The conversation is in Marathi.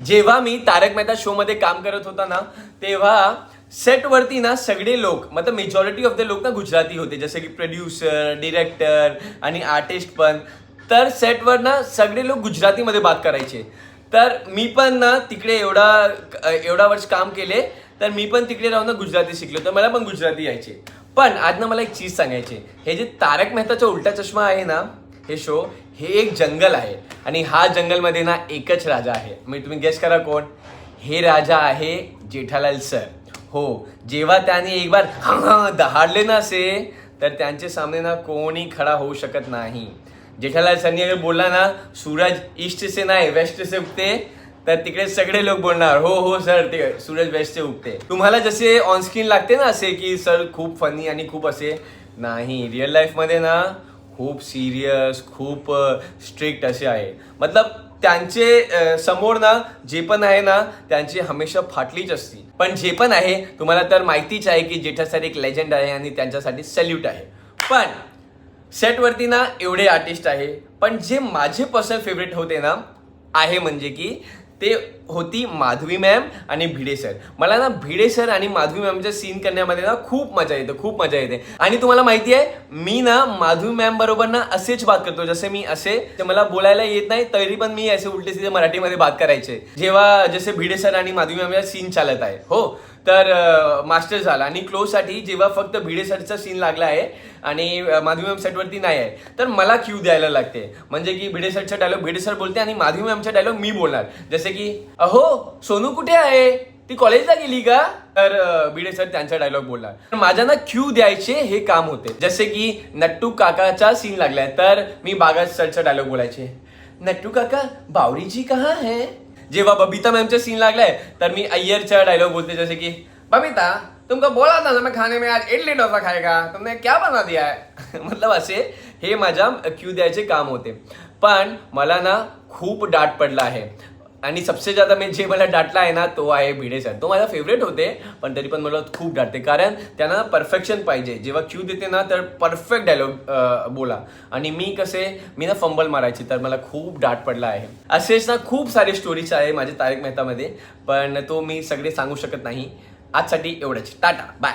जेव्हा मी तारक मेहता शो मध्ये काम करत होता ना, तेव्हा सेटवरती ना सगळे लोक मतलब मेजॉरिटी ऑफ द लोक ना गुजराती होते, जसे की प्रोड्युसर, डिरेक्टर आणि आर्टिस्ट पण. तर सेटवर ना सगळे लोक गुजरातीमध्ये बात करायचे. तर मी पण ना तिकडे एवढा वर्ष काम केले, तर मी पण तिकडे राहून ना गुजराती शिकलो, तर मला पण गुजराती यायचे. पण आज ना मला एक चीज सांगायची. हे जे तारक मेहताचा उलटा चष्मा आहे ना, हे शो, हे एक जंगल आहे आणि हा जंगलमध्ये ना एकच राजा आहे. म्हणजे तुम्ही गेस करा कोण. हे राजा आहे जेठालाल सर. हो, जेव्हा त्याने एक बार दहाडले ना असे, तर त्यांच्या सामने ना कोणी खडा होऊ शकत नाही. जेठालाल सरनी अगर बोलला ना सूरज ईस्ट से नाही वेस्ट से उगते, तर तिकडे सगळे लोक बोलणार हो हो सर, ते सूरज वेस्ट से उगते. तुम्हाला जसे ऑनस्क्रीन लागते ना असे की सर खूप फनी आणि खूप असे, नाही, रिअल लाईफ मध्ये ना खूप सिरियस, खूप स्ट्रिक्ट असे आहे. मतलब त्यांचे समोर ना जे पण आहे ना त्यांची हमेशा फाटलीच असती. पण जे पण आहे तुम्हाला तर माहितीच आहे की जेठा सर एक लेजंड आहे आणि त्यांच्यासाठी सॅल्यूट आहे. पण सेटवरती ना एवढे आर्टिस्ट आहे, पण जे माझे पर्सनल फेवरेट होते ना आहे म्हणजे की ते होती माधवी मॅम आणि भिडे सर. मला ना भिडे सर आणि माधवी मॅमचा सीन करण्यामध्ये ना खूप मजा येते, खूप मजा येते. आणि तुम्हाला माहिती आहे मी ना माधवी मॅम बरोबर ना असेच बात करतो, जसे मी असे ते मला बोलायला येत नाही तरी पण मी असे उलटे सीधे मराठीमध्ये बात करायचे. जेव्हा जसे भिडे सर आणि माधवी मॅमचा सीन चालत आहे, हो, तर मास्टर झाला आणि क्लोज साठी जेव्हा फक्त भिडे सरचा सीन लागला आहे आणि माधवी मॅम सेटवरती नाही आहे, तर मला क्यू द्यायला लागते. म्हणजे की भिडे सरचा डायलॉग भिडे सर बोलते आणि माधवी मॅमचा डायलॉग मी बोलणार. जसे की अहो सोनू कुठे आहे, ती कॉलेजला गेली का, तर भिडे सर त्यांचा डायलॉग बोलणार. तर माझ्या ना क्यू द्यायचे हे काम होते. जसे की नट्टू काकाचा सीन लागलाय, तर मी बागा सरचा डायलॉग बोलायचे, नट्टू काका बावरीजी कहाँ है. जेव्हा बबिता मॅमचा सीन लागलाय, तर मी अय्यरचा डायलॉग बोलते, जसे की बबिता तुमको बोला था ना मैं खाने में आज इडली डोसा खाएगा, तुमने क्या बना दिया है. मतलब असे हे माझ्या क्यू द्यायचे काम होते. पण मला ना खूप डाट पडला आहे आणि सबसे ज्यादा जे मला डाटला आहे ना तो आहे भिडे सर. तो माझा फेवरेट होते, पण तरी पण मला खूप डाटते, कारण त्यांना परफेक्शन पाहिजे. जेव्हा क्यू देते ना तर परफेक्ट डायलॉग बोला. आणि मी ना फंबल मारायची, तर मला खूप डाट पडला आहे. असेच ना खूप सारे स्टोरीज आहे माझे तारक मेहतामध्ये, पण तो मी सगळे सांगू शकत नाही. आजसाठी एवढंच. Tata bye.